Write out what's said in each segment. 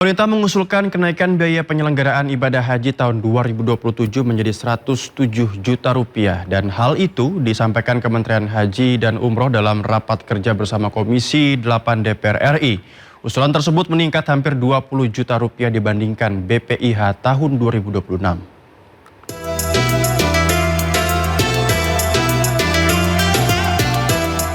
Pemerintah mengusulkan kenaikan biaya penyelenggaraan ibadah haji tahun 2027 menjadi 107 juta rupiah dan hal itu disampaikan Kementerian Haji dan Umroh dalam rapat kerja bersama Komisi 8 DPR RI. Usulan tersebut meningkat hampir 20 juta rupiah dibandingkan BPIH tahun 2026.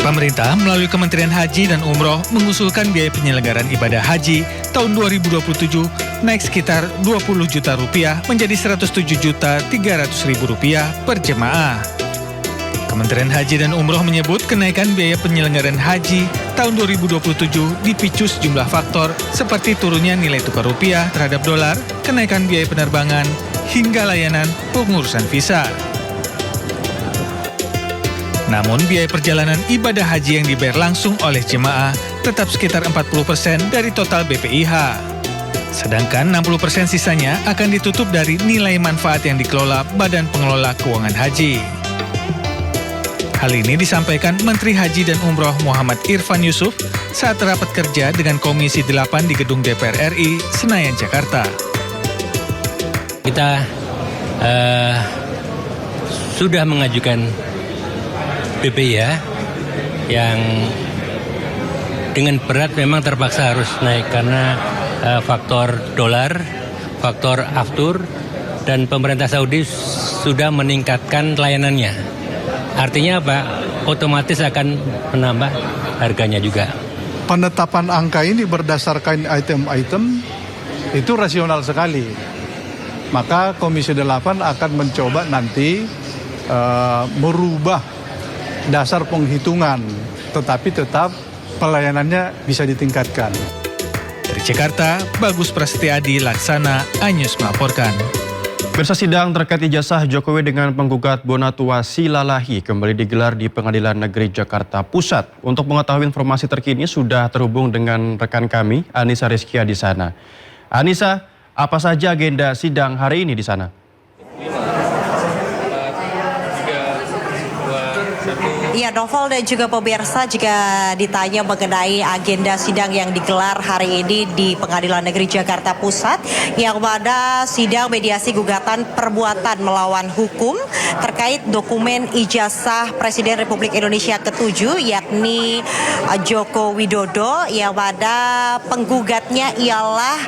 Pemerintah melalui Kementerian Haji dan Umroh mengusulkan biaya penyelenggaraan ibadah haji tahun 2027 naik sekitar 20 juta rupiah menjadi 107 juta 300 ribu rupiah per jemaah. Kementerian Haji dan Umroh menyebut kenaikan biaya penyelenggaraan haji tahun 2027 dipicu sejumlah faktor seperti turunnya nilai tukar rupiah terhadap dolar, kenaikan biaya penerbangan, hingga layanan pengurusan visa. Namun biaya perjalanan ibadah haji yang dibayar langsung oleh jemaah tetap sekitar 40% dari total BPIH. Sedangkan 60% sisanya akan ditutup dari nilai manfaat yang dikelola Badan Pengelola Keuangan Haji. Hal ini disampaikan Menteri Haji dan Umroh Muhammad Irfan Yusuf saat rapat kerja dengan Komisi 8 di Gedung DPR RI, Senayan, Jakarta. Kita sudah mengajukan BPIH yang dengan berat memang terpaksa harus naik karena faktor dolar, faktor aftur, dan pemerintah Saudi sudah meningkatkan layanannya. Artinya apa? Otomatis akan menambah harganya juga. Penetapan angka ini berdasarkan item-item itu rasional sekali. Maka Komisi 8 akan mencoba nanti merubah dasar penghitungan, tetapi tetap pelayanannya bisa ditingkatkan. Dari Jakarta, Bagus Prasetyadi Laksana, iNews melaporkan. Pemirsa, sidang terkait ijazah Jokowi dengan penggugat Bonatua Silalahi kembali digelar di Pengadilan Negeri Jakarta Pusat. Untuk mengetahui informasi terkini sudah terhubung dengan rekan kami, Anissa Rizkia di sana. Anissa, apa saja agenda sidang hari ini di sana? Ya, Novel dan juga pemirsa, jika ditanya mengenai agenda sidang yang digelar hari ini di Pengadilan Negeri Jakarta Pusat, yang mana sidang mediasi gugatan perbuatan melawan hukum terkait dokumen ijazah Presiden Republik Indonesia ke-7, yakni Joko Widodo, yang mana penggugatnya ialah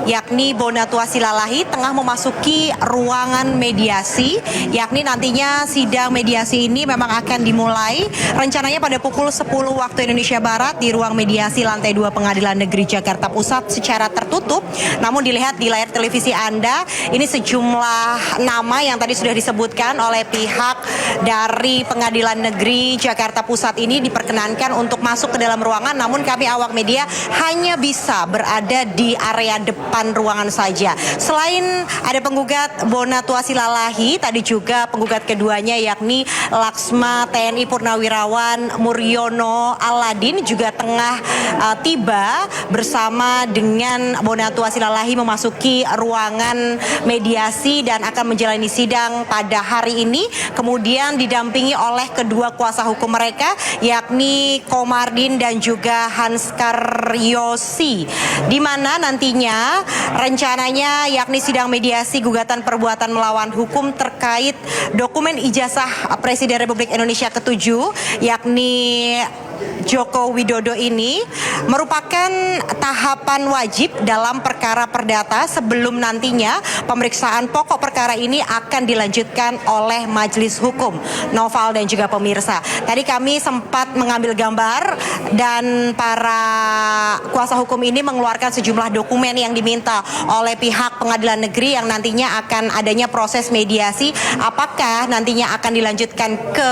yakni Bonatua Silalahi tengah memasuki ruangan mediasi, yakni nantinya sidang mediasi ini memang akan dimulai rencananya pada pukul 10 waktu Indonesia Barat di ruang mediasi lantai 2 Pengadilan Negeri Jakarta Pusat secara tertutup. Namun dilihat di layar televisi Anda, ini sejumlah nama yang tadi sudah disebutkan oleh pihak dari Pengadilan Negeri Jakarta Pusat ini diperkenankan untuk masuk ke dalam ruangan, namun kami awak media hanya bisa berada di area depan ruangan saja. Selain ada penggugat Bonatua Silalahi, tadi juga penggugat keduanya yakni Laksma TNI Purnawirawan Muryono Aladin juga tengah tiba bersama dengan Bonatua Silalahi memasuki ruangan mediasi dan akan menjalani sidang pada hari ini, kemudian didampingi oleh kedua kuasa hukum mereka yakni Komardin dan juga Hanskar Yosi, di mana nantinya rencananya yakni sidang mediasi gugatan perbuatan melawan hukum terkait dokumen ijazah Presiden Republik Indonesia ke-7 yakni Joko Widodo ini merupakan tahapan wajib dalam perkara perdata sebelum nantinya pemeriksaan pokok perkara ini akan dilanjutkan oleh majelis hukum. Noval dan juga pemirsa, tadi kami sempat mengambil gambar dan para kuasa hukum ini mengeluarkan sejumlah dokumen yang diminta oleh pihak pengadilan negeri yang nantinya akan adanya proses mediasi, apakah nantinya akan dilanjutkan ke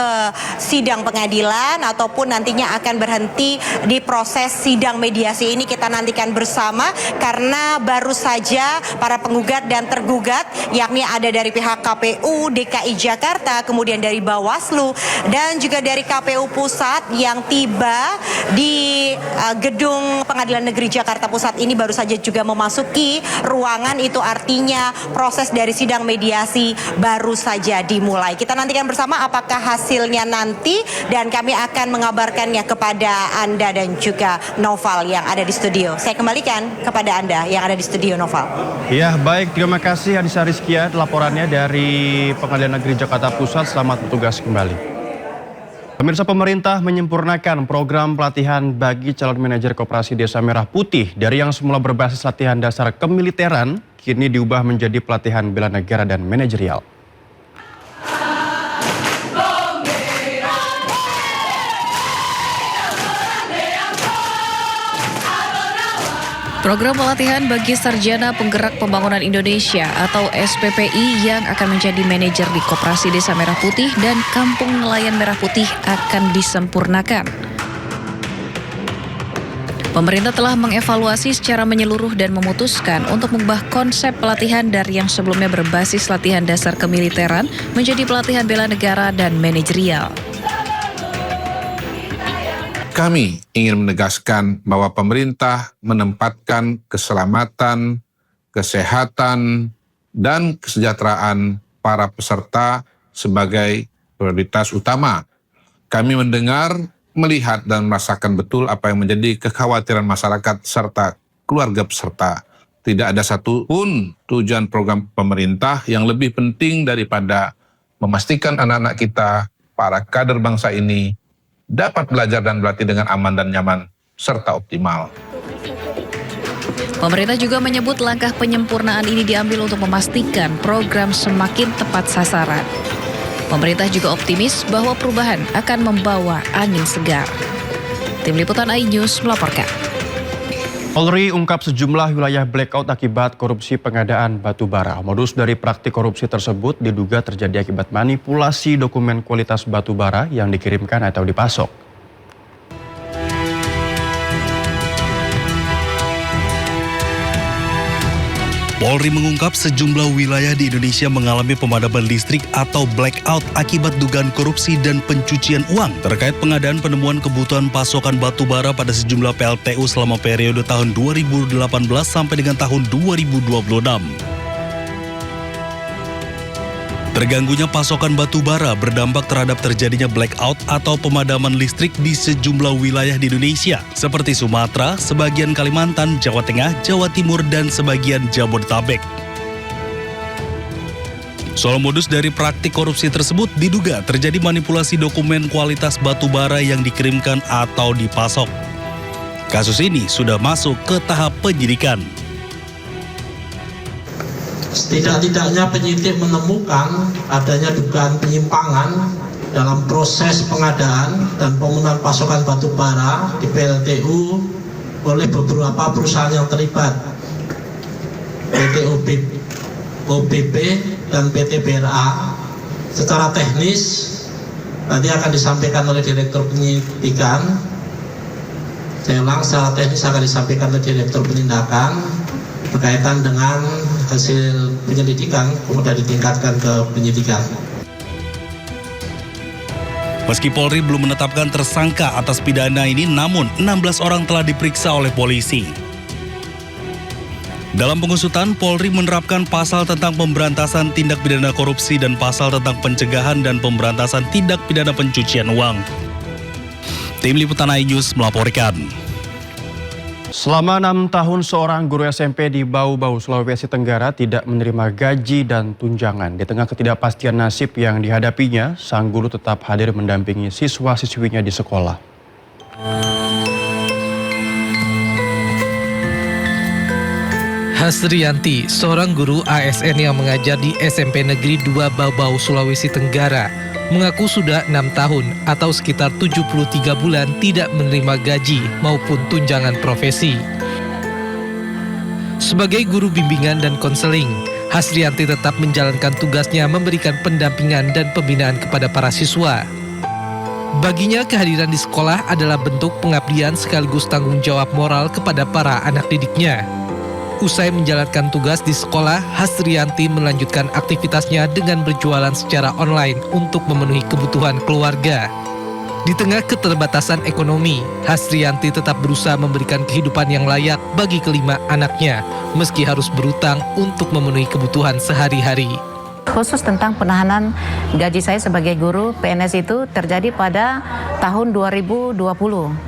sidang pengadilan ataupun nantinya akan berhenti di proses sidang mediasi ini. Kita nantikan bersama karena baru saja para penggugat dan tergugat yakni ada dari pihak KPU DKI Jakarta, kemudian dari Bawaslu dan juga dari KPU Pusat yang tiba di gedung Pengadilan Negeri Jakarta Pusat ini baru saja juga memasuki ruangan. Itu artinya proses dari sidang mediasi baru saja dimulai. Kita nantikan bersama apakah hasilnya nanti dan kami akan mengabarkannya kepada kepada Anda dan juga Noval yang ada di studio. Saya kembalikan kepada Anda yang ada di studio, Noval. Ya, baik. Terima kasih Adisa Rizkia laporannya dari Pengadilan Negeri Jakarta Pusat. Selamat bertugas kembali. Pemirsa, pemerintah menyempurnakan program pelatihan bagi calon manajer Koperasi Desa Merah Putih. Dari yang semula berbasis latihan dasar kemiliteran, kini diubah menjadi pelatihan bela negara dan manajerial. Program pelatihan bagi Sarjana Penggerak Pembangunan Indonesia atau SPPI yang akan menjadi manajer di Koperasi Desa Merah Putih dan Kampung Nelayan Merah Putih akan disempurnakan. Pemerintah telah mengevaluasi secara menyeluruh dan memutuskan untuk mengubah konsep pelatihan dari yang sebelumnya berbasis latihan dasar kemiliteran menjadi pelatihan bela negara dan manajerial. Kami ingin menegaskan bahwa pemerintah menempatkan keselamatan, kesehatan, dan kesejahteraan para peserta sebagai prioritas utama. Kami mendengar, melihat, dan merasakan betul apa yang menjadi kekhawatiran masyarakat serta keluarga peserta. Tidak ada satupun tujuan program pemerintah yang lebih penting daripada memastikan anak-anak kita, para kader bangsa ini, dapat belajar dan berlatih dengan aman dan nyaman, serta optimal. Pemerintah juga menyebut langkah penyempurnaan ini diambil untuk memastikan program semakin tepat sasaran. Pemerintah juga optimis bahwa perubahan akan membawa angin segar. Tim Liputan iNews melaporkan. Polri ungkap sejumlah wilayah blackout akibat korupsi pengadaan batu bara. Modus dari praktik korupsi tersebut diduga terjadi akibat manipulasi dokumen kualitas batu bara yang dikirimkan atau dipasok. Polri mengungkap sejumlah wilayah di Indonesia mengalami pemadaman listrik atau blackout akibat dugaan korupsi dan pencucian uang terkait pengadaan penemuan kebutuhan pasokan batu bara pada sejumlah PLTU selama periode tahun 2018 sampai dengan tahun 2026. Terganggunya pasokan batu bara berdampak terhadap terjadinya blackout atau pemadaman listrik di sejumlah wilayah di Indonesia, seperti Sumatera, sebagian Kalimantan, Jawa Tengah, Jawa Timur, dan sebagian Jabodetabek. Soal modus dari praktik korupsi tersebut diduga terjadi manipulasi dokumen kualitas batu bara yang dikirimkan atau dipasok. Kasus ini sudah masuk ke tahap penyidikan. Setidak-tidaknya penyidik menemukan adanya dugaan penyimpangan dalam proses pengadaan dan pemenuhan pasokan batu bara di PLTU oleh beberapa perusahaan yang terlibat, PT OBP dan PT BRA. Secara teknis nanti akan disampaikan oleh Direktur Penyidikan. Saya ulang, secara teknis akan disampaikan oleh Direktur Penindakan berkaitan dengan hasil penyelidikan, kemudian ditingkatkan ke penyidikan. Meski Polri belum menetapkan tersangka atas pidana ini, namun 16 orang telah diperiksa oleh polisi. Dalam pengusutan, Polri menerapkan pasal tentang pemberantasan tindak pidana korupsi dan pasal tentang pencegahan dan pemberantasan tindak pidana pencucian uang. Tim Liputan iNews melaporkan. Selama 6 tahun seorang guru SMP di Bau-Bau, Sulawesi Tenggara tidak menerima gaji dan tunjangan. Di tengah ketidakpastian nasib yang dihadapinya, sang guru tetap hadir mendampingi siswa-siswinya di sekolah. Hasriyanti, seorang guru ASN yang mengajar di SMP Negeri 2 Bau-Bau, Sulawesi Tenggara, mengaku sudah 6 tahun atau sekitar 73 bulan tidak menerima gaji maupun tunjangan profesi. Sebagai guru bimbingan dan konseling, Hasriyanti tetap menjalankan tugasnya memberikan pendampingan dan pembinaan kepada para siswa. Baginya, kehadiran di sekolah adalah bentuk pengabdian sekaligus tanggung jawab moral kepada para anak didiknya. Usai menjalankan tugas di sekolah, Hasriyanti melanjutkan aktivitasnya dengan berjualan secara online untuk memenuhi kebutuhan keluarga. Di tengah keterbatasan ekonomi, Hasriyanti tetap berusaha memberikan kehidupan yang layak bagi kelima anaknya, meski harus berutang untuk memenuhi kebutuhan sehari-hari. Khusus tentang penahanan gaji saya sebagai guru PNS itu terjadi pada tahun 2020,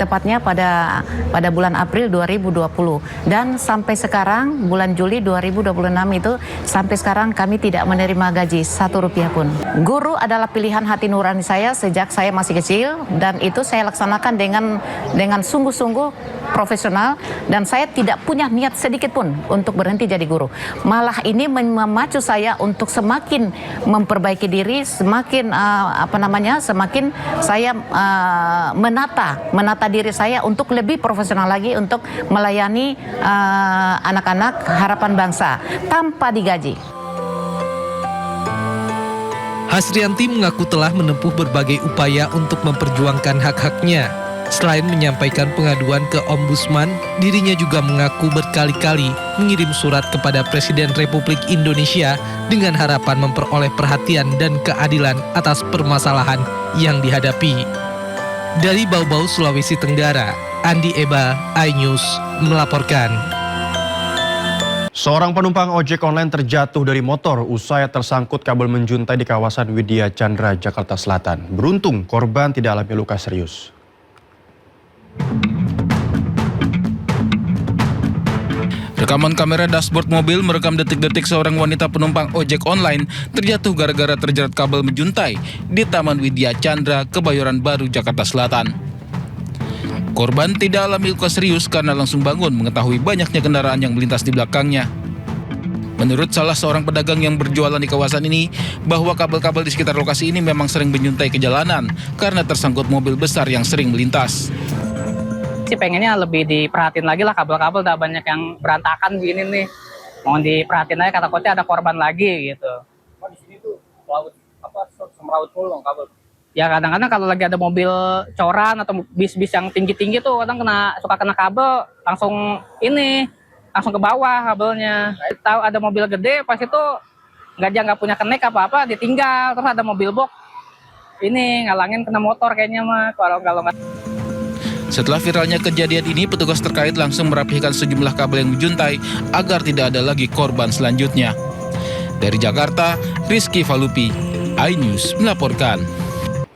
tepatnya pada bulan April 2020. Dan sampai sekarang, bulan Juli 2026 itu, sampai sekarang kami tidak menerima gaji Rp1 pun. Guru adalah pilihan hati nurani saya sejak saya masih kecil, dan itu saya laksanakan dengan sungguh-sungguh profesional, dan saya tidak punya niat sedikit pun untuk berhenti jadi guru. Malah ini memacu saya untuk semakin memperbaiki diri, semakin semakin saya menata diri saya untuk lebih profesional lagi untuk melayani anak-anak harapan bangsa tanpa digaji. Hasrianti mengaku telah menempuh berbagai upaya untuk memperjuangkan hak-haknya. Selain menyampaikan pengaduan ke Ombudsman, dirinya juga mengaku berkali-kali mengirim surat kepada Presiden Republik Indonesia dengan harapan memperoleh perhatian dan keadilan atas permasalahan yang dihadapi. Dari Bau-Bau, Sulawesi Tenggara, Andi Eba, iNews melaporkan. Seorang penumpang ojek online terjatuh dari motor usai tersangkut kabel menjuntai di kawasan Widya Chandra, Jakarta Selatan. Beruntung korban tidak alami luka serius. Rekaman kamera dashboard mobil merekam detik-detik seorang wanita penumpang ojek online terjatuh gara-gara terjerat kabel menjuntai di Taman Widya Chandra, Kebayoran Baru, Jakarta Selatan. Korban tidak alami luka serius karena langsung bangun mengetahui banyaknya kendaraan yang melintas di belakangnya. Menurut salah seorang pedagang yang berjualan di kawasan ini, bahwa kabel-kabel di sekitar lokasi ini memang sering menyuntai ke jalanan karena tersangkut mobil besar yang sering melintas. Sih pengennya lebih diperhatiin lagi lah, kabel-kabel udah banyak yang berantakan begini nih. Mau diperhatiin aja, kata takutnya ada korban lagi gitu. Oh, di sini tuh semraut mulu kabel. Ya kadang-kadang kalau lagi ada mobil coran atau bis-bis yang tinggi-tinggi tuh kadang suka kena kabel, langsung ke bawah kabelnya. Tahu ada mobil gede, pas itu nggak punya connect apa-apa, ditinggal. Terus ada mobil box, ini ngalangin kena motor kayaknya mah kalau nggak. Setelah viralnya kejadian ini, petugas terkait langsung merapihkan sejumlah kabel yang menjuntai agar tidak ada lagi korban selanjutnya. Dari Jakarta, Rizky Falupi, iNews melaporkan.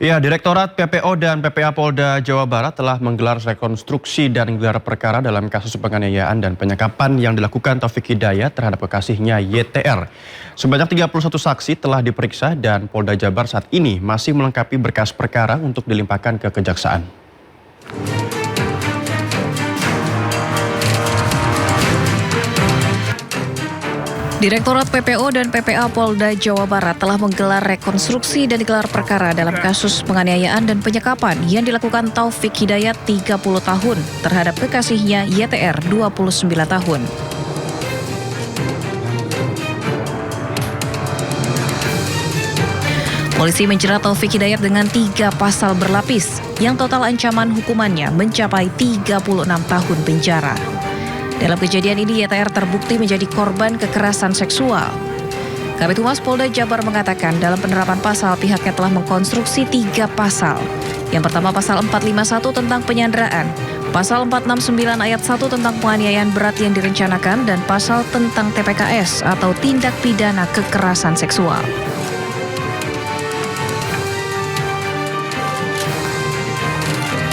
Ya, Direktorat PPO dan PPA Polda Jawa Barat telah menggelar rekonstruksi dan gelar perkara dalam kasus penganiayaan dan penyekapan yang dilakukan Taufik Hidayat terhadap kekasihnya YTR. Sebanyak 31 saksi telah diperiksa dan Polda Jabar saat ini masih melengkapi berkas perkara untuk dilimpahkan ke Kejaksaan. Direktorat PPO dan PPA Polda Jawa Barat telah menggelar rekonstruksi dan gelar perkara dalam kasus penganiayaan dan penyekapan yang dilakukan Taufik Hidayat 30 tahun terhadap kekasihnya YTR 29 tahun. Polisi menjerat Taufik Hidayat dengan 3 pasal berlapis yang total ancaman hukumannya mencapai 36 tahun penjara. Dalam kejadian ini, YTR terbukti menjadi korban kekerasan seksual. Kabid Humas Polda Jabar mengatakan dalam penerapan pasal pihaknya telah mengkonstruksi 3 pasal. Yang pertama pasal 451 tentang penyanderaan, pasal 469 ayat 1 tentang penganiayaan berat yang direncanakan, dan pasal tentang TPKS atau tindak pidana kekerasan seksual.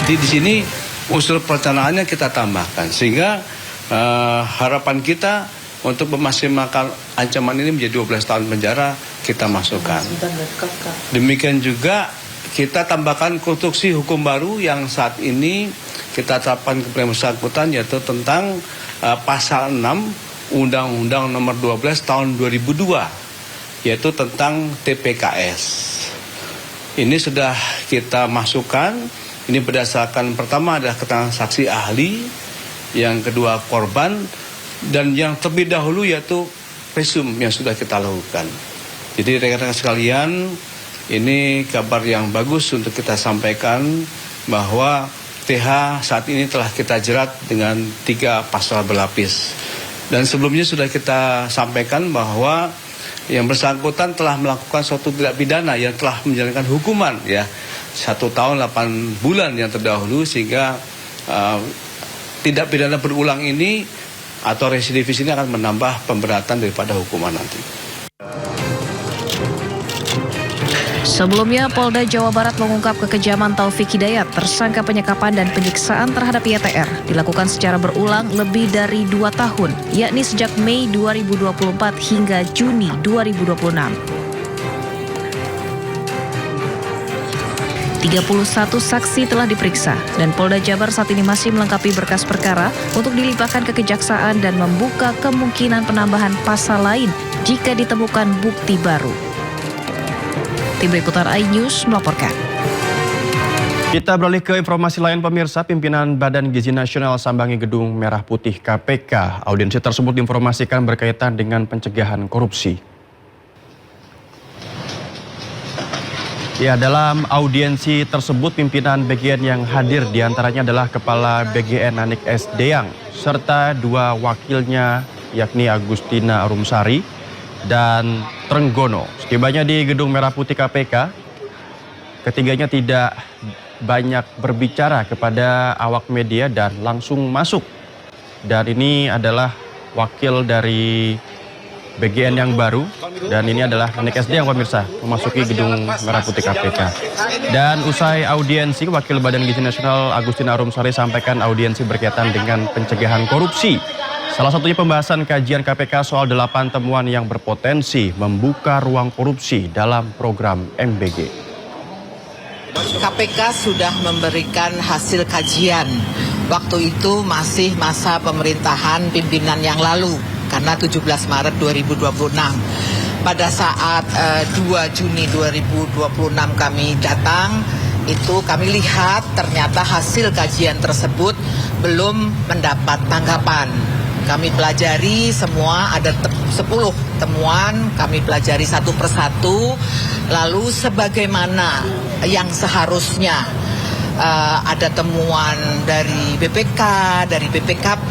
Di sini unsur perencanaannya kita tambahkan sehingga harapan kita untuk memaksimalkan ancaman ini menjadi 12 tahun penjara kita masukkan. Demikian juga kita tambahkan konstruksi hukum baru yang saat ini kita terapkan kepada yang bersangkutan, yaitu tentang pasal 6 Undang-Undang Nomor 12 Tahun 2002, yaitu tentang TPKS. Ini sudah kita masukkan. Ini berdasarkan pertama adalah keterangan saksi ahli, yang kedua korban, dan yang terlebih dahulu yaitu presum yang sudah kita lakukan. Jadi rekan-rekan sekalian, ini kabar yang bagus untuk kita sampaikan bahwa TH saat ini telah kita jerat dengan 3 pasal berlapis. Dan sebelumnya sudah kita sampaikan bahwa yang bersangkutan telah melakukan suatu tindak pidana yang telah menjalankan hukuman 1 tahun 8 bulan yang terdahulu, sehingga tindak pidana berulang ini atau residivis ini akan menambah pemberatan daripada hukuman nanti. Sebelumnya, Polda Jawa Barat mengungkap kekejaman Taufik Hidayat, tersangka penyekapan dan penyiksaan terhadap YTR, dilakukan secara berulang lebih dari 2 tahun, yakni sejak Mei 2024 hingga Juni 2026. 31 saksi telah diperiksa dan Polda Jabar saat ini masih melengkapi berkas perkara untuk dilimpahkan ke Kejaksaan dan membuka kemungkinan penambahan pasal lain jika ditemukan bukti baru. Tim Liputan iNews melaporkan. Kita beralih ke informasi lain pemirsa, pimpinan Badan Gizi Nasional sambangi Gedung Merah Putih KPK. Audiensi tersebut diinformasikan berkaitan dengan pencegahan korupsi. Ya, dalam audiensi tersebut pimpinan BGN yang hadir diantaranya adalah Kepala BGN Nanik S. Deyang serta 2 wakilnya yakni Agustina Arumsari dan Trenggono. Setibanya di Gedung Merah Putih KPK, ketiganya tidak banyak berbicara kepada awak media dan langsung masuk. Dan ini adalah wakil dari BGN yang baru dan ini adalah Nanik SD yang pemirsa memasuki Gedung Merah Putih KPK. Dan usai audiensi, Wakil Badan Gizi Nasional Agustina Arumsari sampaikan audiensi berkaitan dengan pencegahan korupsi. Salah satunya pembahasan kajian KPK soal 8 temuan yang berpotensi membuka ruang korupsi dalam program MBG. KPK sudah memberikan hasil kajian. Waktu itu masih masa pemerintahan pimpinan yang lalu, karena 17 Maret 2026. Pada saat 2 Juni 2026 kami datang, itu kami lihat ternyata hasil kajian tersebut belum mendapat tanggapan. Kami pelajari semua, ada 10 temuan, kami pelajari satu persatu, lalu sebagaimana yang seharusnya ada temuan dari BPK, dari BPKP,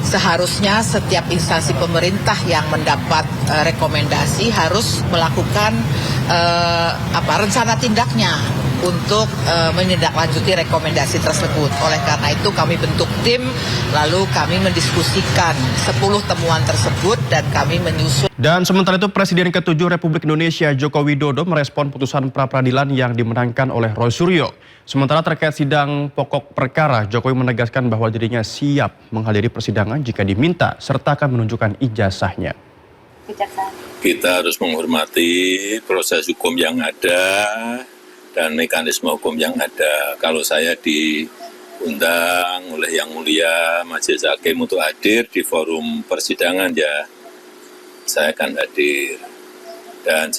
seharusnya setiap instansi pemerintah yang mendapat rekomendasi harus melakukan rencana tindaknya untuk menindaklanjuti rekomendasi tersebut. Oleh karena itu kami bentuk tim, lalu kami mendiskusikan 10 temuan tersebut dan kami menyusun. Dan sementara itu Presiden ke-7 Republik Indonesia Joko Widodo merespon putusan pra-peradilan yang dimenangkan oleh Roy Suryo. Sementara terkait sidang pokok perkara, Jokowi menegaskan bahwa dirinya siap menghadiri persidangan jika diminta serta akan menunjukkan ijazahnya. Kita harus menghormati proses hukum yang ada dan mekanisme hukum yang ada. Kalau saya diundang oleh Yang Mulia Majelis Hakim untuk hadir di forum persidangan, ya saya akan hadir. Dan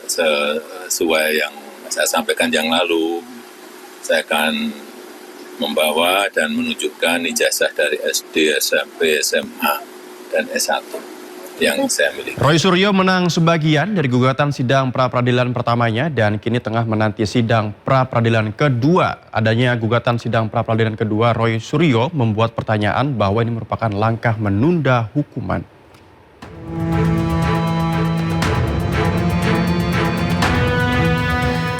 sesuai yang saya sampaikan yang lalu, saya akan membawa dan menunjukkan ijazah dari SD, SMP, SMA, dan S1 yang saya miliki. Roy Suryo menang sebagian dari gugatan sidang pra-peradilan pertamanya dan kini tengah menanti sidang pra-peradilan kedua. Adanya gugatan sidang pra-peradilan kedua, Roy Suryo membuat pertanyaan bahwa ini merupakan langkah menunda hukuman.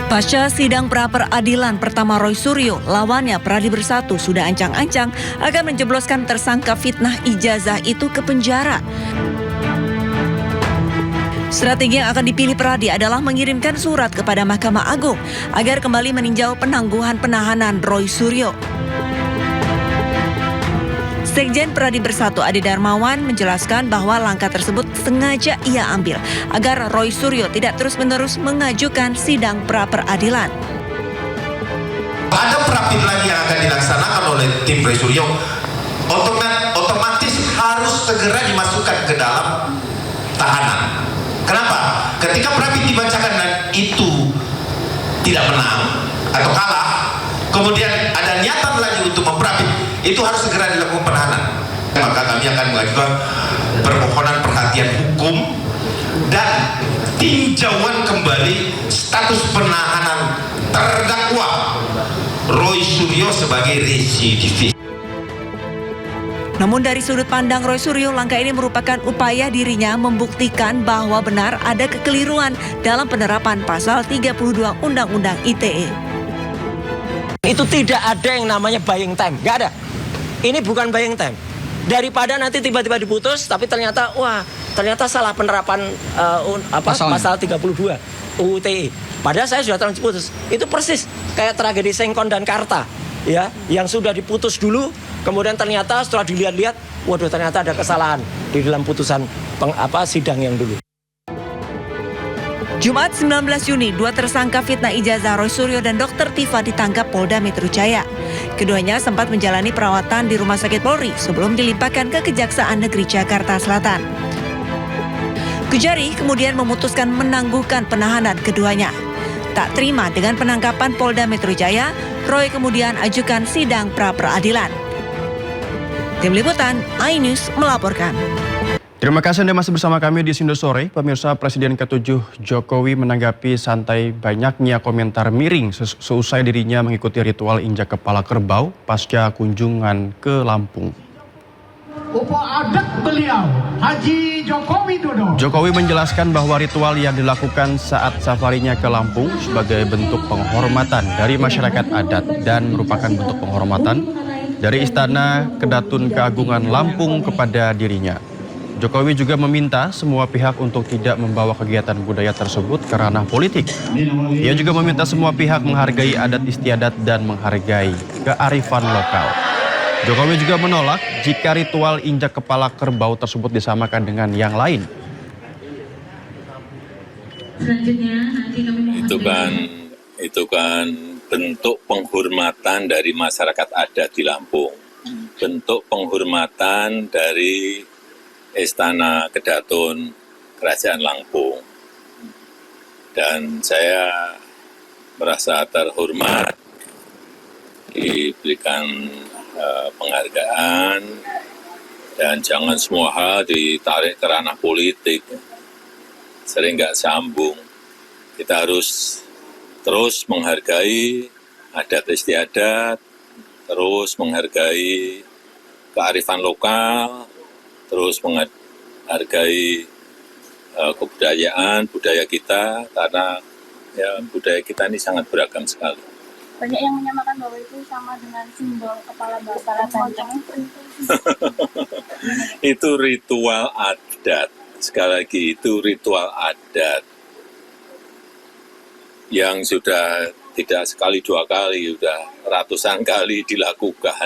Pasca sidang pra-peradilan pertama Roy Suryo, lawannya Pradi Bersatu sudah ancang-ancang akan menjebloskan tersangka fitnah ijazah itu ke penjara. Strategi yang akan dipilih Pradi adalah mengirimkan surat kepada Mahkamah Agung agar kembali meninjau penangguhan penahanan Roy Suryo. Sekjen Pradi Bersatu Ade Darmawan menjelaskan bahwa langkah tersebut sengaja ia ambil agar Roy Suryo tidak terus-menerus mengajukan sidang pra-peradilan. Ada pra-peradilan yang akan dilaksanakan oleh tim Roy Suryo, otomatis harus segera dimasukkan ke dalam tahanan. Kenapa? Ketika pra-peradilan dibacakan dan itu tidak menang atau kalah, kemudian ada niatan lagi untuk memperapit, itu harus segera dilakukan penahanan. Maka kami akan mengajukan permohonan perhatian hukum dan tinjauan kembali status penahanan terdakwa Roy Suryo sebagai residivis. Namun dari sudut pandang Roy Suryo, langkah ini merupakan upaya dirinya membuktikan bahwa benar ada kekeliruan dalam penerapan pasal 32 Undang-Undang ITE. Itu tidak ada yang namanya buying time, nggak ada. Ini bukan buying time. Daripada nanti tiba-tiba diputus, tapi ternyata salah penerapan pasal 32. UU ITE. Padahal saya sudah putus. Itu persis kayak tragedi Sengkon dan Karta, ya, yang sudah diputus dulu, kemudian ternyata setelah dilihat-lihat, waduh ternyata ada kesalahan di dalam putusan sidang yang dulu. Jumat 19 Juni, 2 tersangka fitnah ijazah Roy Suryo dan Dr. Tifa ditangkap Polda Metro Jaya. Keduanya sempat menjalani perawatan di Rumah Sakit Polri sebelum dilimpahkan ke Kejaksaan Negeri Jakarta Selatan. Kejari kemudian memutuskan menangguhkan penahanan keduanya. Tak terima dengan penangkapan Polda Metro Jaya, Roy kemudian ajukan sidang pra-peradilan. Tim Liputan, iNews melaporkan. Terima kasih Anda masih bersama kami di Sindo Sore. Pemirsa, Presiden ke-7 Jokowi menanggapi santai banyaknya komentar miring seusai dirinya mengikuti ritual injak kepala kerbau pasca kunjungan ke Lampung. Upo adat beliau, Haji Joko Widodo. Jokowi menjelaskan bahwa ritual yang dilakukan saat safarinya ke Lampung sebagai bentuk penghormatan dari masyarakat adat dan merupakan bentuk penghormatan dari Istana Kedatun Keagungan Lampung kepada dirinya. Jokowi juga meminta semua pihak untuk tidak membawa kegiatan budaya tersebut ke ranah politik. Ia juga meminta semua pihak menghargai adat istiadat dan menghargai kearifan lokal. Jokowi juga menolak jika ritual injak kepala kerbau tersebut disamakan dengan yang lain. Itu kan bentuk penghormatan dari masyarakat adat di Lampung. Bentuk penghormatan dari Istana Kedatun Kerajaan Lampung. Dan saya merasa terhormat diberikan penghargaan, dan jangan semua hal ditarik ke ranah politik, sering nggak sambung. Kita harus terus menghargai adat istiadat, terus menghargai kearifan lokal, terus menghargai kebudayaan, budaya kita, karena ya budaya kita ini sangat beragam sekali. Banyak yang menyamakan bahwa itu sama dengan simbol kepala banteng. Itu ritual adat. Sekali lagi, itu ritual adat yang sudah tidak sekali dua kali, sudah ratusan kali dilakukan.